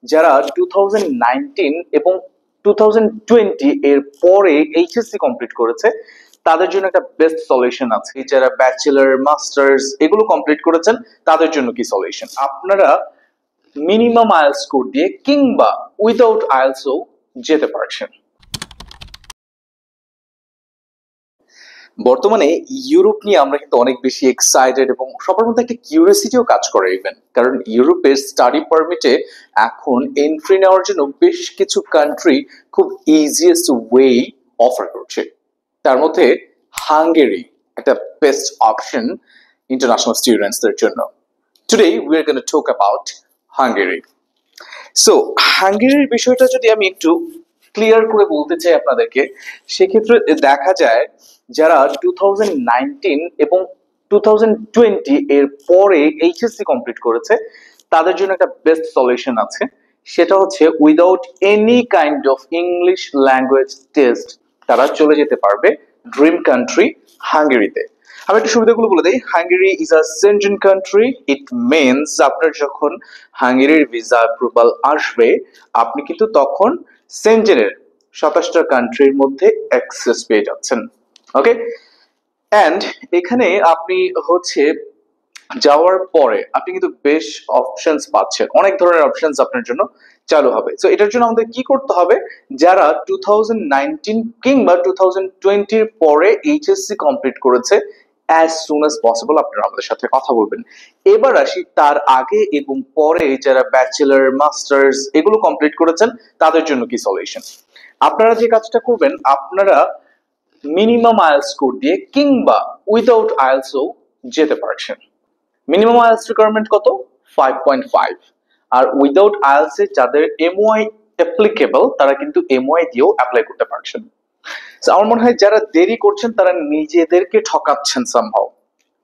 যারা 2019 এবং 2020 এর পরে এইচএসসি কমপ্লিট করেছে তাদের জন্য একটা বেস্ট সলিউশন আছে। যারা ব্যাচেলর মাস্টার্স এগুলো কমপ্লিট করেছেন তাদের জন্য কি সলিউশন? আপনারা মিনিমাম আইএলটিএস স্কোর দিয়ে কিংবা উইদাউট আইএলটিএসও যেতে পারছেন। বর্তমানে ইউরোপ নিয়ে আমরা কিন্তু অনেক বেশি এক্সাইটেড এবং সবার মধ্যে একটা কিউরিওসিটিও কাজ করে ইভেন, কারণ ইউরোপের স্টাডি পারমিটে এখন এন্ট্রি নেওয়ার জন্য বেশ কিছু কান্ট্রি খুব ইজিয়েস্ট ওয়ে অফার করছে। তার মধ্যে হাঙ্গেরি একটা বেস্ট অপশন ইন্টারন্যাশনাল স্টুডেন্টসদের জন্য। Today we are gonna talk about Hungary. So হাঙ্গেরির বিষয়টা যদি আমি একটু ক্লিয়ার করে বলতে চাই আপনাদেরকে, সেক্ষেত্রে দেখা যায় যারা 2019 এবং 2020 এর পরে এইচএসসি কমপ্লিট করেছে তাদের জন্য একটা বেস্ট সলিউশন আছে। সেটা হচ্ছে without any kind of English language test তারা চলে যেতে পারবে ড্রিম কান্ট্রি হাঙ্গেরিতে। আমি একটু সুবিধাগুলো বলে দিই। Hungary is a Shenzhen country. It means আপনার যখন হাঙ্গেরির ভিসা অ্যাপ্রুভাল আসবে আপনি কিন্তু তখন সেনজেনের 27টা কান্ট্রির মধ্যে অ্যাক্সেস পেয়ে যাচ্ছেন। ওকে, এন্ড এখানে আপনি হচ্ছে যাওয়ার পরে আপনি কিন্তু বেশ অপশনস পাচ্ছেন, অনেক ধরনের অপশনস আপনার জন্য চালু হবে। সো এটার জন্য আমাদের কি করতে হবে? যারা 2019 কিংবা 2020 এর পরে এইচএসসি কমপ্লিট করেছে as soon as possible আপনারা আমাদের সাথে কথা বলবেন। এবার আসি তার আগে এবং পরে যারা ব্যাচেলর মাস্টার্স এগুলো কমপ্লিট করেছেন তাদের জন্য কি সলিউশন। আপনারা যে কাজটা করবেন, আপনারা মিনিমাম আইএলটিএস স্কোর দিয়ে কিংবা উইদাউট আইএলটিএসও যেতে পারছেন। মিনিমাম আইএলটিএস রিকোয়ারমেন্ট কত? 5.5। আর উইদাউট আইএলটিএস এ যাদের এমওআই অ্যাপ্লিকেবল তারা কিন্তু এমওআই দিয়েও অ্যাপ্লাই করতে পারছেন। আমার মনে হয় যারা দেরি করছেন তারা নিজেদেরকে ঠকাচ্ছেন সামহাউ।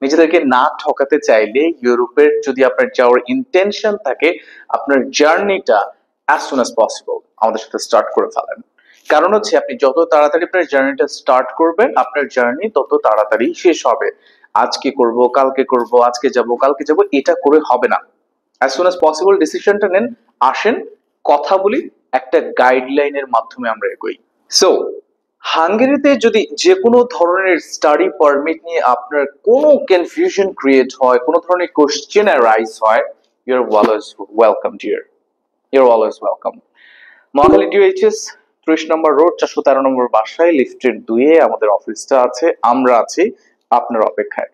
নিজেদেরকে না ঠকাতে চাইলে ইউরোপের যদি আপনার যাওয়ার ইন্টেনশন থাকে, আপনার জার্নিটা অ্যাজ সুন অ্যাজ পসিবল আমাদের সাথে স্টার্ট করে ফেলেন। কারণ হচ্ছে আপনি যত তাড়াতাড়ি আপনার জার্নিটা স্টার্ট করবেন আপনার জার্নি তত তাড়াতাড়ি শেষ হবে। আজকে করব, কালকে করব, আজকে যাব, কালকে যাব, এটা করে হবে না। অ্যাজ সুন অ্যাজ পসিবল ডিসিশনটা নেন, আসেন কথা বলি, একটা গাইডলাইনের মাধ্যমে আমরা এগোই। সো হাঙ্গেরিতে যদি যে কোনো ধরনের স্টাডি পারমিট নিয়ে আপনার কোনো কনফিউশন ক্রিয়েট হয়, কোনো ধরনের কোশ্চেন অ্যারাইজ হয়, you are always welcome dear, you are always welcome. Mohakhali DOHS 30 নম্বর রোড 413 নম্বর বাসায় লিফটের 2 এ আমাদের অফিসটা আছে। আমরা আছি আপনার অপেক্ষায়।